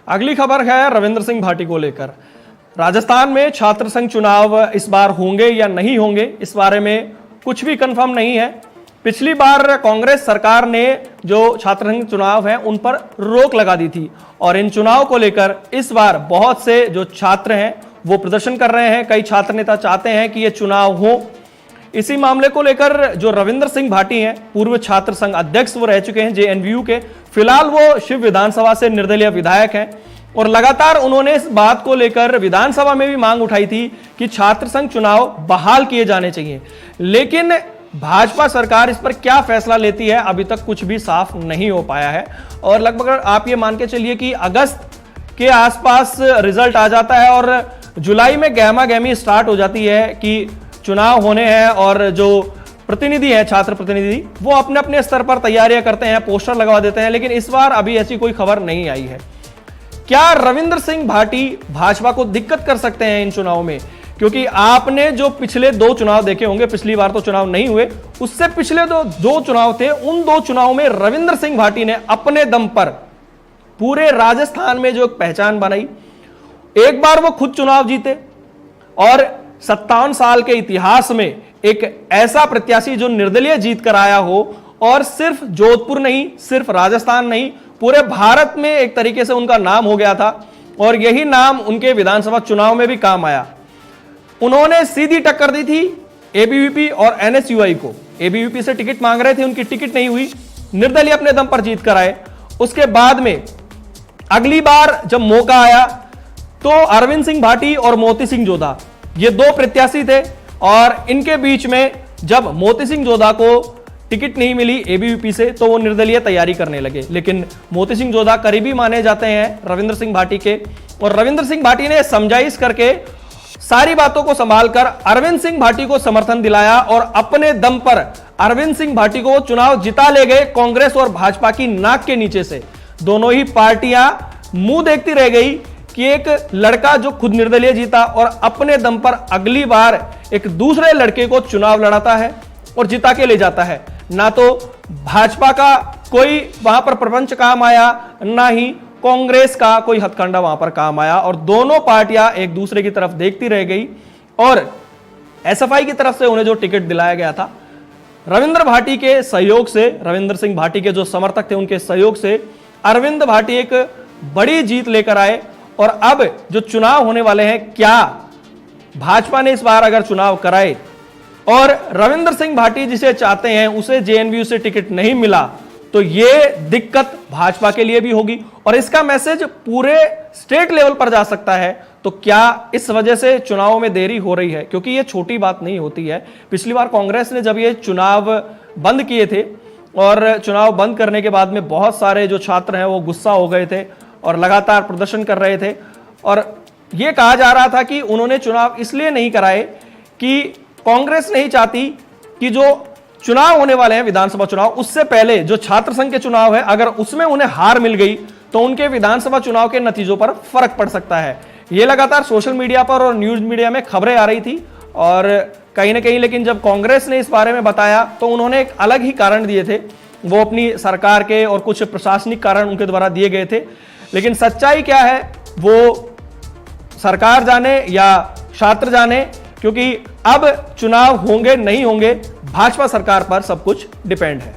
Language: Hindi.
अगली खबर है रविंद्र सिंह भाटी को लेकर। राजस्थान में छात्र संघ चुनाव इस बार होंगे या नहीं होंगे, इस बारे में कुछ भी कंफर्म नहीं है। पिछली बार कांग्रेस सरकार ने जो छात्र संघ चुनाव है उन पर रोक लगा दी थी और इन चुनाव को लेकर इस बार बहुत से जो छात्र हैं वो प्रदर्शन कर रहे हैं। कई छात्र नेता चाहते हैं कि ये चुनाव हो। इसी मामले को लेकर जो रविंद्र सिंह भाटी हैं, पूर्व छात्र संघ अध्यक्ष वो रह चुके हैं जेएनवीयू के, फिलहाल वो शिव विधानसभा से निर्दलीय विधायक हैं और लगातार उन्होंने इस बात को लेकर विधानसभा में भी मांग उठाई थी कि छात्र संघ चुनाव बहाल किए जाने चाहिए। लेकिन भाजपा सरकार इस पर क्या फैसला लेती है अभी तक कुछ भी साफ नहीं हो पाया है और लगभग आप ये मान के चलिए कि अगस्त के आसपास रिजल्ट आ जाता है और जुलाई में गहमा गहमी स्टार्ट हो जाती है कि चुनाव होने हैं और जो प्रतिनिधि है, छात्र प्रतिनिधि, वो अपने अपने स्तर पर तैयारियां करते हैं, पोस्टर लगवा देते हैं। लेकिन इस बार अभी ऐसी कोई खबर नहीं आई है। क्या रविंद्र सिंह भाटी भाजपा को दिक्कत कर सकते हैं इन चुनाव में? क्योंकि आपने जो पिछले 2 चुनाव देखे होंगे, पिछली बार तो चुनाव नहीं हुए, उससे पिछले दो चुनाव थे, उन 2 चुनाव में रविंद्र सिंह भाटी ने अपने दम पर पूरे राजस्थान में जो एक पहचान बनाई। एक बार वो खुद चुनाव जीते और 57 साल के इतिहास में एक ऐसा प्रत्याशी जो निर्दलीय जीत कर आया हो और सिर्फ जोधपुर नहीं, सिर्फ राजस्थान नहीं, पूरे भारत में एक तरीके से उनका नाम हो गया था और यही नाम उनके विधानसभा चुनाव में भी काम आया। उन्होंने सीधी टक्कर दी थी एबीवीपी और एनएसयूआई को। एबीवीपी से टिकट मांग रहे थे, उनकी टिकट नहीं हुई, निर्दलीय अपने दम पर जीत कर आए। उसके बाद में अगली बार जब मौका आया तो अरविंद सिंह भाटी और मोती सिंह जोधा, ये 2 प्रत्याशी थे और इनके बीच में जब मोती सिंह जोधा को टिकट नहीं मिली एबीवीपी से तो वो निर्दलीय तैयारी करने लगे। लेकिन मोती सिंह जोधा करीबी माने जाते हैं रविंद्र सिंह भाटी के और रविंद्र सिंह भाटी ने समझाइश करके सारी बातों को संभालकर अरविंद सिंह भाटी को समर्थन दिलाया और अपने दम पर अरविंद सिंह भाटी को चुनाव जिता ले गए कांग्रेस और भाजपा की नाक के नीचे से। दोनों ही पार्टियां मुंह देखती रह गई कि एक लड़का जो खुद निर्दलीय जीता और अपने दम पर अगली बार एक दूसरे लड़के को चुनाव लड़ाता है और जिता के ले जाता है। ना तो भाजपा का कोई वहां पर प्रपंच काम आया, ना ही कांग्रेस का कोई हथकंडा वहां पर काम आया और दोनों पार्टियां एक दूसरे की तरफ देखती रह गई और एसएफआई की तरफ से उन्हें जो टिकट दिलाया गया था, रविंद्र भाटी के सहयोग से, रविंद्र सिंह भाटी के जो समर्थक थे उनके सहयोग से अरविंद भाटी एक बड़ी जीत लेकर आए। और अब जो चुनाव होने वाले हैं, क्या भाजपा ने इस बार अगर चुनाव कराए और रविंद्र सिंह भाटी जिसे चाहते हैं उसे जेएनवीयू से टिकट नहीं मिला तो यह दिक्कत भाजपा के लिए भी होगी और इसका मैसेज पूरे स्टेट लेवल पर जा सकता है। तो क्या इस वजह से चुनाव में देरी हो रही है? क्योंकि यह छोटी बात नहीं होती है। पिछली बार कांग्रेस ने जब ये चुनाव बंद किए थे और चुनाव बंद करने के बाद में बहुत सारे जो छात्र हैं वो गुस्सा हो गए थे और लगातार प्रदर्शन कर रहे थे और यह कहा जा रहा था कि उन्होंने चुनाव इसलिए नहीं कराए कि कांग्रेस नहीं चाहती कि जो चुनाव होने वाले हैं विधानसभा चुनाव, उससे पहले जो छात्र संघ के चुनाव है अगर उसमें उन्हें हार मिल गई तो उनके विधानसभा चुनाव के नतीजों पर फर्क पड़ सकता है। यह लगातार सोशल मीडिया पर और न्यूज मीडिया में खबरें आ रही थी और कहीं ना कहीं, लेकिन जब कांग्रेस ने इस बारे में बताया तो उन्होंने एक अलग ही कारण दिए थे। वो अपनी सरकार के और कुछ प्रशासनिक कारण उनके द्वारा दिए गए थे। लेकिन सच्चाई क्या है वो सरकार जाने या छात्र जाने, क्योंकि अब चुनाव होंगे नहीं होंगे भाजपा सरकार पर सब कुछ डिपेंड है।